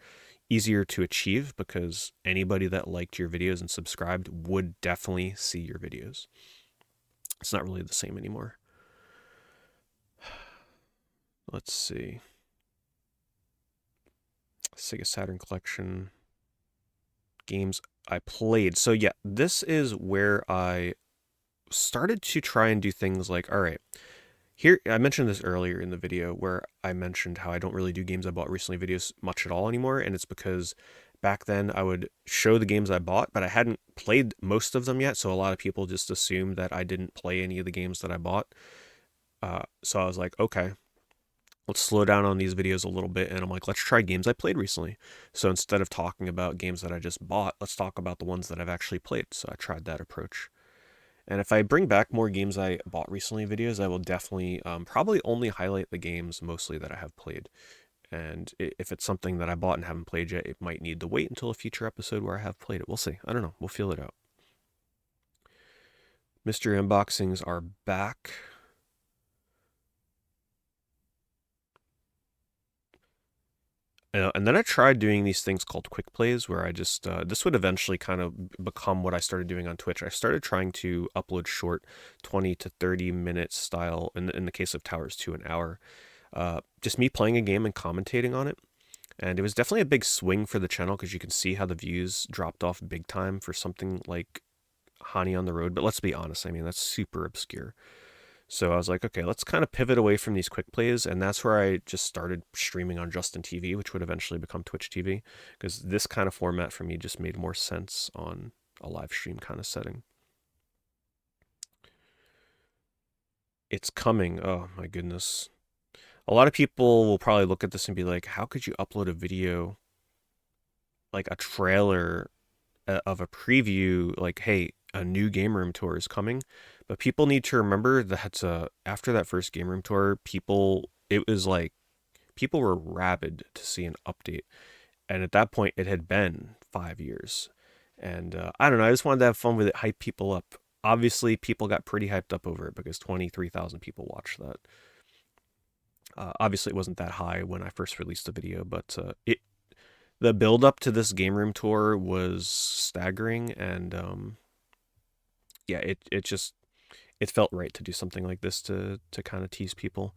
easier to achieve because anybody that liked your videos and subscribed would definitely see your videos. It's not really the same anymore. Let's see. Sega Saturn Collection. Games I played. So yeah, this is where I started to try and do things like, all right, here, I mentioned this earlier in the video where I mentioned how I don't really do games I bought recently videos much at all anymore. And it's because back then I would show the games I bought, but I hadn't played most of them yet. So a lot of people just assumed that I didn't play any of the games that I bought. So I was like, okay, let's slow down on these videos a little bit. And I'm like, let's try games I played recently. So instead of talking about games that I just bought, let's talk about the ones that I've actually played. So I tried that approach. And if I bring back more games I bought recently videos, I will definitely probably only highlight the games mostly that I have played. And if it's something that I bought and haven't played yet, it might need to wait until a future episode where I have played it. We'll see. I don't know. We'll feel it out. Mystery unboxings are back. And then I tried doing these things called quick plays where I just, this would eventually kind of become what I started doing on Twitch. I started trying to upload short 20 to 30 minute style, in the case of Towers 2, an hour, just me playing a game and commentating on it. And it was definitely a big swing for the channel because you can see how the views dropped off big time for something like Hani on the Road. But let's be honest, I mean, that's super obscure. So I was like, okay, let's kind of pivot away from these quick plays. And that's where I just started streaming on Justin TV, which would eventually become Twitch TV, because this kind of format for me just made more sense on a live stream kind of setting. It's coming. Oh my goodness. A lot of people will probably look at this and be like, how could you upload a video, like a trailer, of a preview, like, hey, a new game room tour is coming. But people need to remember that after that first game room tour, it was like people were rabid to see an update. And at that point, it had been 5 years. And I don't know, I just wanted to have fun with it, hype people up. Obviously, people got pretty hyped up over it because 23,000 people watched that. Obviously, it wasn't that high when I first released the video, but the build up to this game room tour was staggering, and yeah, it felt right to do something like this to kind of tease people.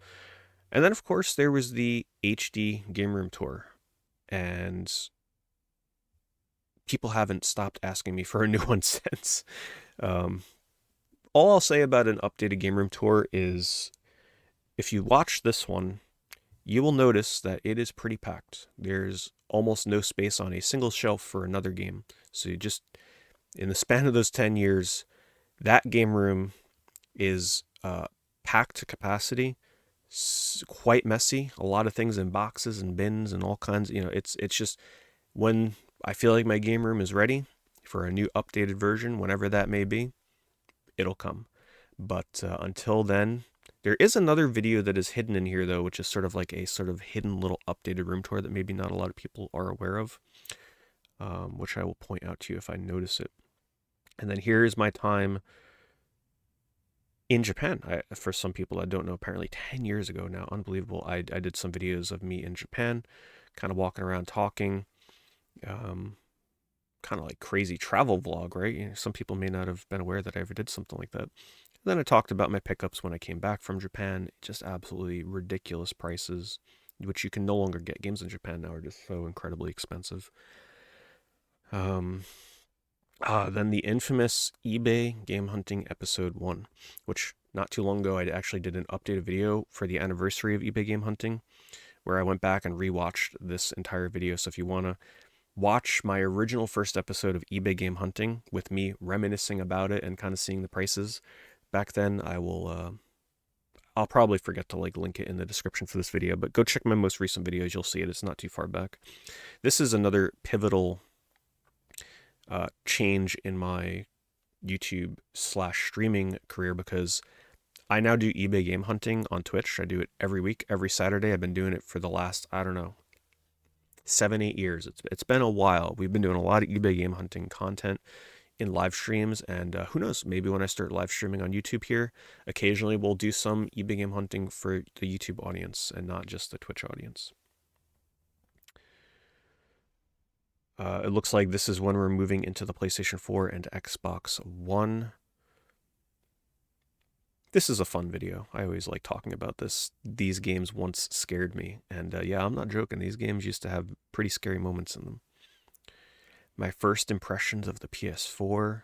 And then of course there was the HD game room tour, and people haven't stopped asking me for a new one since. Um, all I'll say about an updated game room tour is if you watch this one, you will notice that it is pretty packed. There's almost no space on a single shelf for another game. So you just, in the span of those 10 years, that game room is packed to capacity, quite messy. A lot of things in boxes and bins and all kinds. It's just when I feel like my game room is ready for a new updated version, whenever that may be, it'll come. But until then, there is another video that is hidden in here though, which is sort of like a sort of hidden little updated room tour that maybe not a lot of people are aware of, which I will point out to you if I notice it. And then here is my time in Japan. For some people that don't know, apparently 10 years ago now, unbelievable. I did some videos of me in Japan, kind of walking around talking, kind of like crazy travel vlog, right? Some people may not have been aware that I ever did something like that. And then I talked about my pickups when I came back from Japan, just absolutely ridiculous prices, which you can no longer get. Games in Japan now are just so incredibly expensive. Um, then the infamous eBay game hunting episode 1, which not too long ago I actually did an updated video for the anniversary of eBay game hunting, where I went back and rewatched this entire video. So if you want to watch my original first episode of eBay game hunting with me reminiscing about it and kind of seeing the prices back then, I'll probably forget to like link it in the description for this video, but go check my most recent videos. You'll see it. It's not too far back. This is another pivotal change in my YouTube / streaming career because I now do eBay game hunting on Twitch. I do it every week, every Saturday. I've been doing it for the last, I don't know, 7-8 years. It's been a while. We've been doing a lot of eBay game hunting content in live streams, and who knows, maybe when I start live streaming on YouTube here, occasionally we'll do some eBay game hunting for the YouTube audience and not just the Twitch audience. It looks like this is when we're moving into the PlayStation 4 and Xbox One. This is a fun video. I always like talking about this. These games once scared me, and yeah, I'm not joking. These games used to have pretty scary moments in them. My first impressions of the PS4.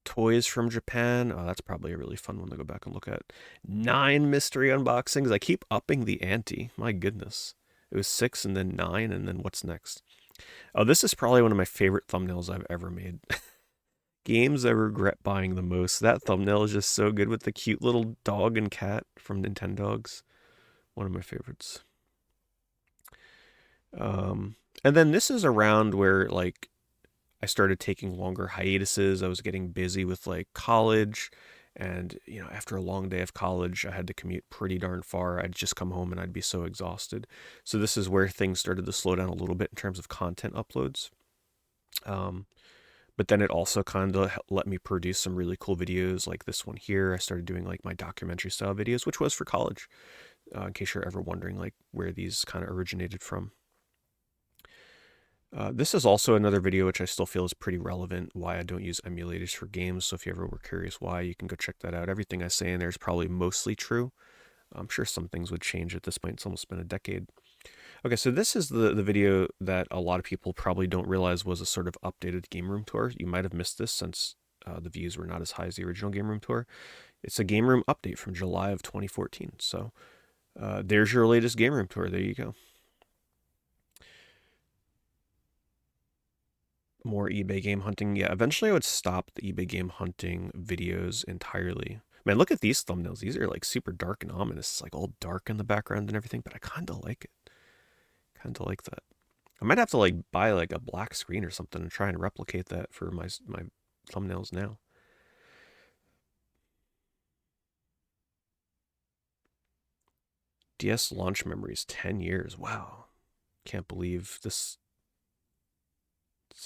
Toys from Japan. Oh, that's probably a really fun one to go back and look at. 9 mystery unboxings. I keep upping the ante. My goodness. It was 6 and then 9, and then what's next? Oh, this is probably one of my favorite thumbnails I've ever made. Games I regret buying the most. That thumbnail is just so good with the cute little dog and cat from Nintendogs. One of my favorites. And then this is around where like I started taking longer hiatuses. I was getting busy with like college, and after a long day of college, I had to commute pretty darn far. I'd just come home and I'd be so exhausted. So this is where things started to slow down a little bit in terms of content uploads. But then it also kind of let me produce some really cool videos like this one here. I started doing like my documentary style videos, which was for college, in case you're ever wondering like where these kind of originated from. This is also another video which I still feel is pretty relevant, why I don't use emulators for games. So if you ever were curious why, you can go check that out. Everything I say in there is probably mostly true. I'm sure some things would change at this point. It's almost been a decade. Okay, so this is the video that a lot of people probably don't realize was a sort of updated game room tour. You might have missed this since the views were not as high as the original game room tour. It's a game room update from July of 2014. So there's your latest game room tour. There you go. More eBay game hunting. Yeah, eventually I would stop the eBay game hunting videos entirely. Man, look at these thumbnails. These are like super dark and ominous. It's like all dark in the background and everything, but I kind of like it. Kind of like that. I might have to like buy like a black screen or something and try and replicate that for my thumbnails now. DS launch memories, 10 years. Wow. Can't believe this.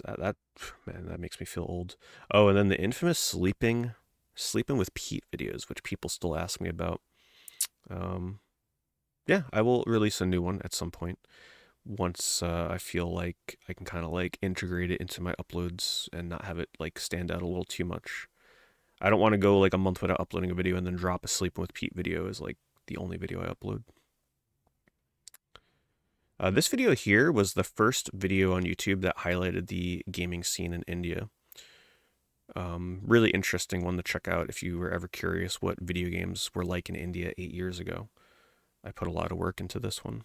That man, that makes me feel old. Oh, and then the infamous sleeping with Pete videos, which people still ask me about. Um, yeah, I will release a new one at some point once I feel like I can kind of like integrate it into my uploads and not have it like stand out a little too much. I don't want to go like a month without uploading a video and then drop a sleeping with Pete video as like the only video I upload. This video here was the first video on YouTube that highlighted the gaming scene in India. Really interesting one to check out if you were ever curious what video games were like in India 8 years ago. I put a lot of work into this one.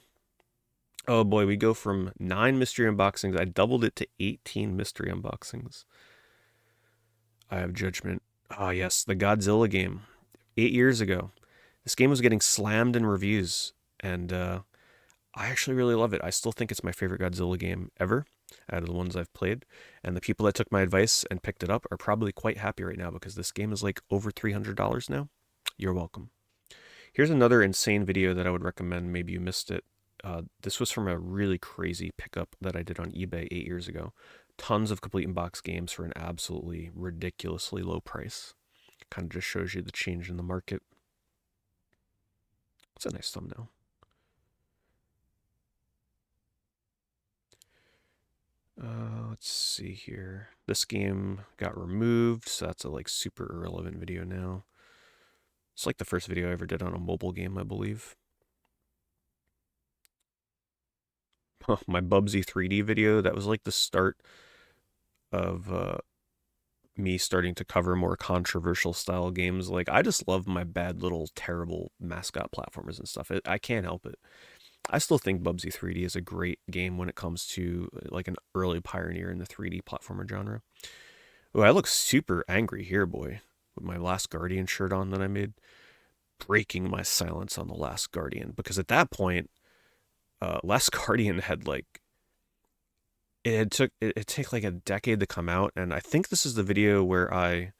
Oh boy, we go from 9 mystery unboxings. I doubled it to 18 mystery unboxings. I have judgment. Ah, yes, the Godzilla game. 8 years ago. This game was getting slammed in reviews, and I actually really love it. I still think it's my favorite Godzilla game ever out of the ones I've played. And the people that took my advice and picked it up are probably quite happy right now because this game is like over $300 now. You're welcome. Here's another insane video that I would recommend. Maybe you missed it. This was from a really crazy pickup that I did on eBay 8 years ago. Tons of complete in box games for an absolutely ridiculously low price. Kind of just shows you the change in the market. It's a nice thumbnail. Let's see here. This game got removed, so that's a like super irrelevant video now. It's like the first video I ever did on a mobile game, I believe. My Bubsy 3D video, that was like the start of me starting to cover more controversial style games. Like, I just love my bad little terrible mascot platformers and stuff. I can't help it. I still think Bubsy 3D is a great game when it comes to like an early pioneer in the 3D platformer genre. Oh, I look super angry here, boy, with my Last Guardian shirt on that I made, breaking my silence on the Last Guardian because at that point, Last Guardian had like it took like a decade to come out, and I think this is the video where I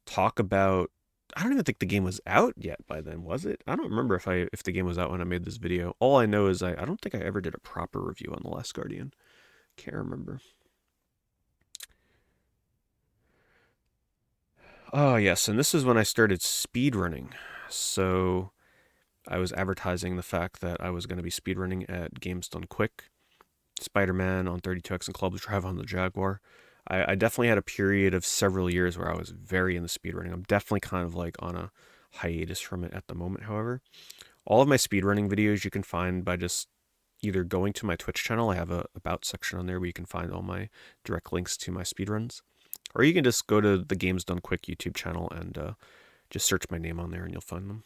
talk about. I don't even think the game was out yet by then, was it? I don't remember if the game was out when I made this video. All I know is I don't think I ever did a proper review on The Last Guardian. Can't remember. Oh yes, and this is when I started speedrunning. So I was advertising the fact that I was going to be speedrunning at Games Done Quick, Spider-Man on 32X and Clubs Drive on the Jaguar. I definitely had a period of several years where I was very into speedrunning. I'm definitely kind of like on a hiatus from it at the moment, however. All of my speedrunning videos you can find by just either going to my Twitch channel. I have a about section on there where you can find all my direct links to my speedruns. Or you can just go to the Games Done Quick YouTube channel and just search my name on there and you'll find them.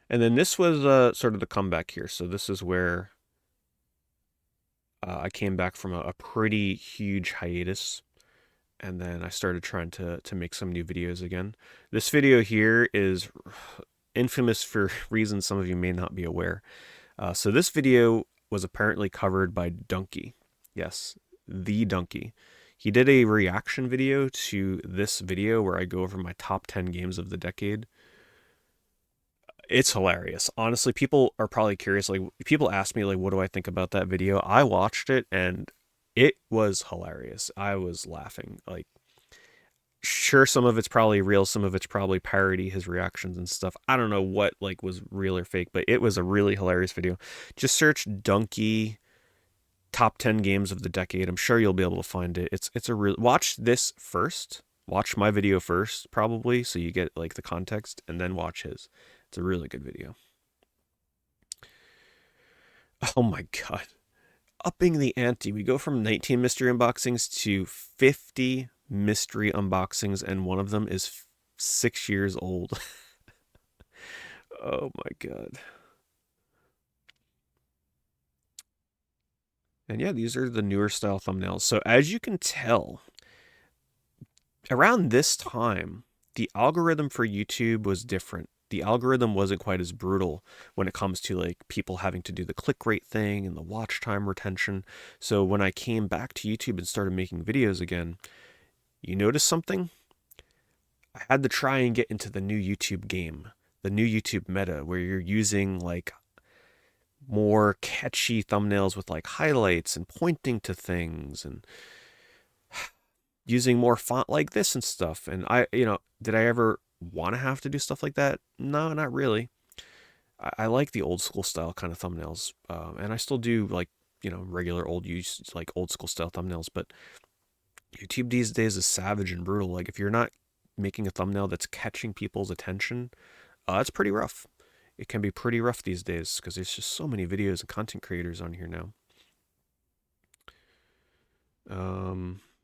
And then this was sort of the comeback here. So this is where I came back from a pretty huge hiatus, and then I started trying to make some new videos again. This video here is infamous for reasons some of you may not be aware. So this video was apparently covered by Donkey. Yes, the Donkey. He did a reaction video to this video where I go over my top 10 games of the decade. It's hilarious. Honestly, people are probably curious. Like, people ask me, like, what do I think about that video? I watched it and it was hilarious. I was laughing. Like, sure, some of it's probably real, some of it's probably parody, his reactions and stuff. I don't know what like was real or fake, but it was a really hilarious video. Just search Donkey top 10 games of the decade. I'm sure you'll be able to find it. It's a real watch this first. Watch my video first, probably, so you get like the context, and then watch his. It's a really good video. Oh my god. Upping the ante. We go from 19 mystery unboxings to 50 mystery unboxings, and one of them is 6 years old. Oh my god. And yeah, these are the newer style thumbnails. So as you can tell, around this time, the algorithm for YouTube was different. the algorithm wasn't quite as brutal when it comes to like people having to do the click rate thing and the watch time retention. So when I came back to YouTube and started making videos again, you notice something? I had to try and get into the new YouTube game, the new YouTube meta, where you're using like more catchy thumbnails with like highlights and pointing to things and using more font like this and stuff. And did I ever want to have to do stuff like that? No, not really. I like the old school style kind of thumbnails, and I still do like regular old use like old school style thumbnails. But YouTube these days is savage and brutal. Like if you're not making a thumbnail that's catching people's attention, it's pretty rough. It can be pretty rough these days because there's just so many videos and content creators on here now.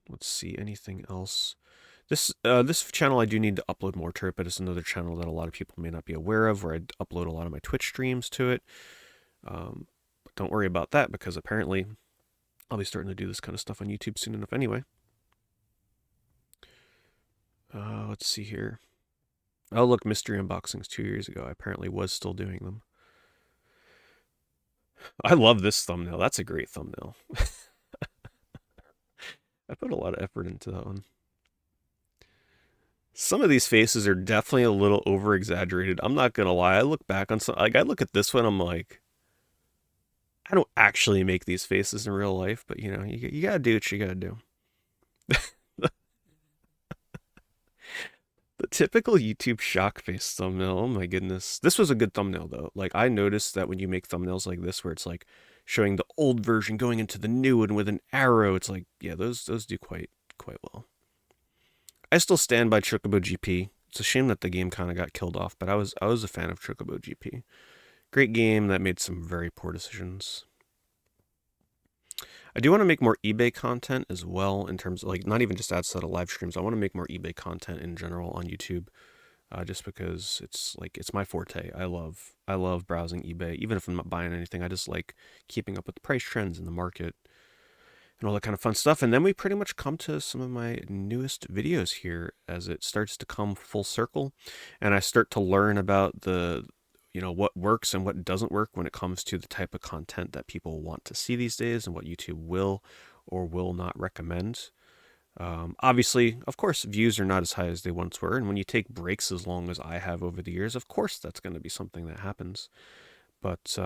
Let's see, anything else? This channel I do need to upload more to it, but it's another channel that a lot of people may not be aware of, where I upload a lot of my Twitch streams to it. But don't worry about that because apparently I'll be starting to do this kind of stuff on YouTube soon enough anyway. Let's see here. Oh, look, mystery unboxings 2 years ago. I apparently was still doing them. I love this thumbnail. That's a great thumbnail. I put a lot of effort into that one. Some of these faces are definitely a little over exaggerated. I'm not gonna lie. I look back on some, like I look at this one, I'm like, I don't actually make these faces in real life, but you gotta do what you gotta do. The typical YouTube shock face thumbnail. Oh my goodness. This was a good thumbnail though. Like I noticed that when you make thumbnails like this, where it's like showing the old version going into the new one with an arrow, it's like, yeah, those do quite well. I still stand by Chocobo GP. It's a shame that the game kind of got killed off, but I was a fan of Chocobo GP. Great game that made some very poor decisions. I do want to make more eBay content as well, in terms of like not even just outside of live streams. I want to make more eBay content in general on YouTube, just because it's my forte. I love browsing eBay, even if I'm not buying anything. I just like keeping up with the price trends in the market and all that kind of fun stuff. And then we pretty much come to some of my newest videos here as it starts to come full circle, and I start to learn about what works and what doesn't work when it comes to the type of content that people want to see these days and what YouTube will or will not recommend. Obviously, of course, views are not as high as they once were, and when you take breaks as long as I have over the years, of course that's going to be something that happens. But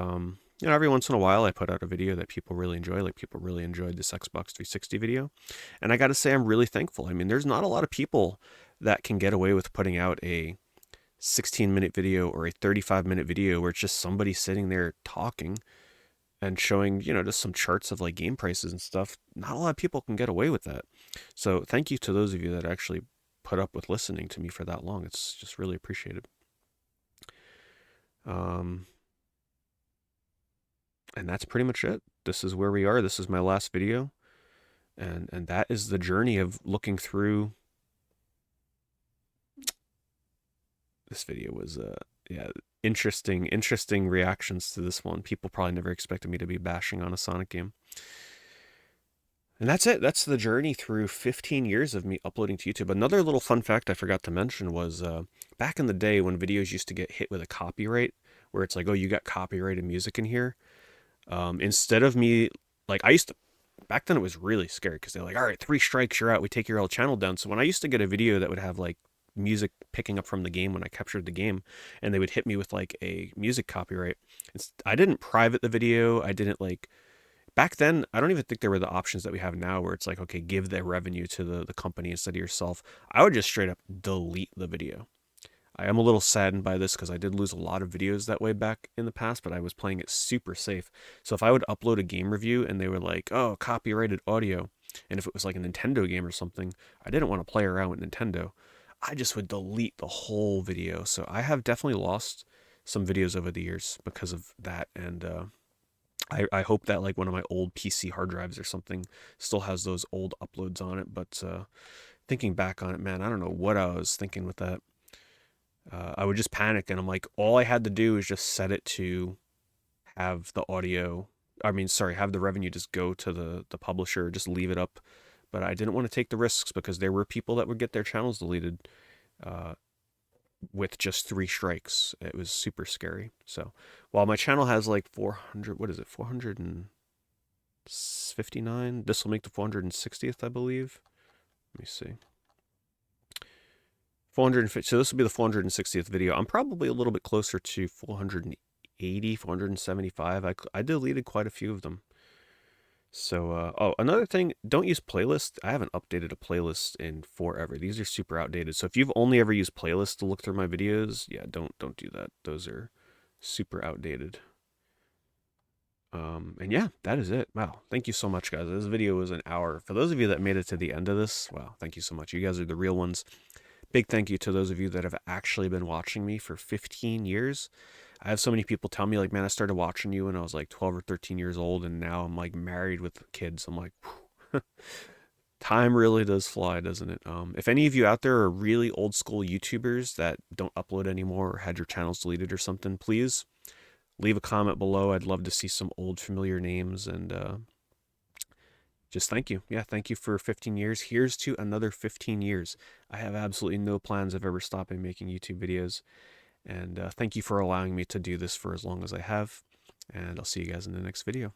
every once in a while I put out a video that people really enjoy, like people really enjoyed this Xbox 360 video, and I got to say I'm really thankful. I mean, there's not a lot of people that can get away with putting out a 16-minute video or a 35-minute video where it's just somebody sitting there talking and showing, just some charts of like game prices and stuff. Not a lot of people can get away with that. So thank you to those of you that actually put up with listening to me for that long. It's just really appreciated. And that's pretty much it. This is where we are. This is my last video. And that is the journey of looking through. This video was yeah, interesting reactions to this one. People probably never expected me to be bashing on a Sonic game. And that's it. That's the journey through 15 years of me uploading to YouTube. Another little fun fact I forgot to mention was back in the day when videos used to get hit with a copyright, where it's like, oh, you got copyrighted music in here. Instead of me, like I used to, back then it was really scary because they're like, all right, 3 strikes, you're out. We take your whole channel down. So when I used to get a video that would have like music picking up from the game when I captured the game, and they would hit me with like a music copyright, I didn't private the video. I didn't like, back then, I don't even think there were the options that we have now where it's like, okay, give the revenue to the company instead of yourself. I would just straight up delete the video. I am a little saddened by this because I did lose a lot of videos that way back in the past, but I was playing it super safe. So if I would upload a game review and they were like, oh, copyrighted audio, and if it was like a Nintendo game or something, I didn't want to play around with Nintendo, I just would delete the whole video. So I have definitely lost some videos over the years because of that. And I hope that like one of my old PC hard drives or something still has those old uploads on it. But thinking back on it, man, I don't know what I was thinking with that. I would just panic, and I'm like, all I had to do is just set it to have the audio. I mean, sorry, have the revenue just go to the publisher, just leave it up. But I didn't want to take the risks because there were people that would get their channels deleted. with just 3 strikes. It was super scary. So while my channel has like 400, what is it, 459? This will make the 460th, I believe. Let me see. 450. So this will be the 460th video. I'm probably a little bit closer to 480, 475. I deleted quite a few of them. So, oh, another thing, don't use playlists. I haven't updated a playlist in forever. These are super outdated. So if you've only ever used playlists to look through my videos, yeah, don't do that. Those are super outdated. And yeah, that is it. Wow, thank you so much, guys. This video was an hour. For those of you that made it to the end of this, wow, thank you so much. You guys are the real ones. Big thank you to those of you that have actually been watching me for 15 years. I have so many people tell me, like, man, I started watching you when I was like 12 or 13 years old, and now I'm like married with kids. I'm like, time really does fly, doesn't it? If any of you out there are really old school YouTubers that don't upload anymore or had your channels deleted or something, please leave a comment below. I'd love to see some old familiar names, and just thank you. Yeah, thank you for 15 years. Here's to another 15 years. I have absolutely no plans of ever stopping making YouTube videos. And thank you for allowing me to do this for as long as I have. And I'll see you guys in the next video.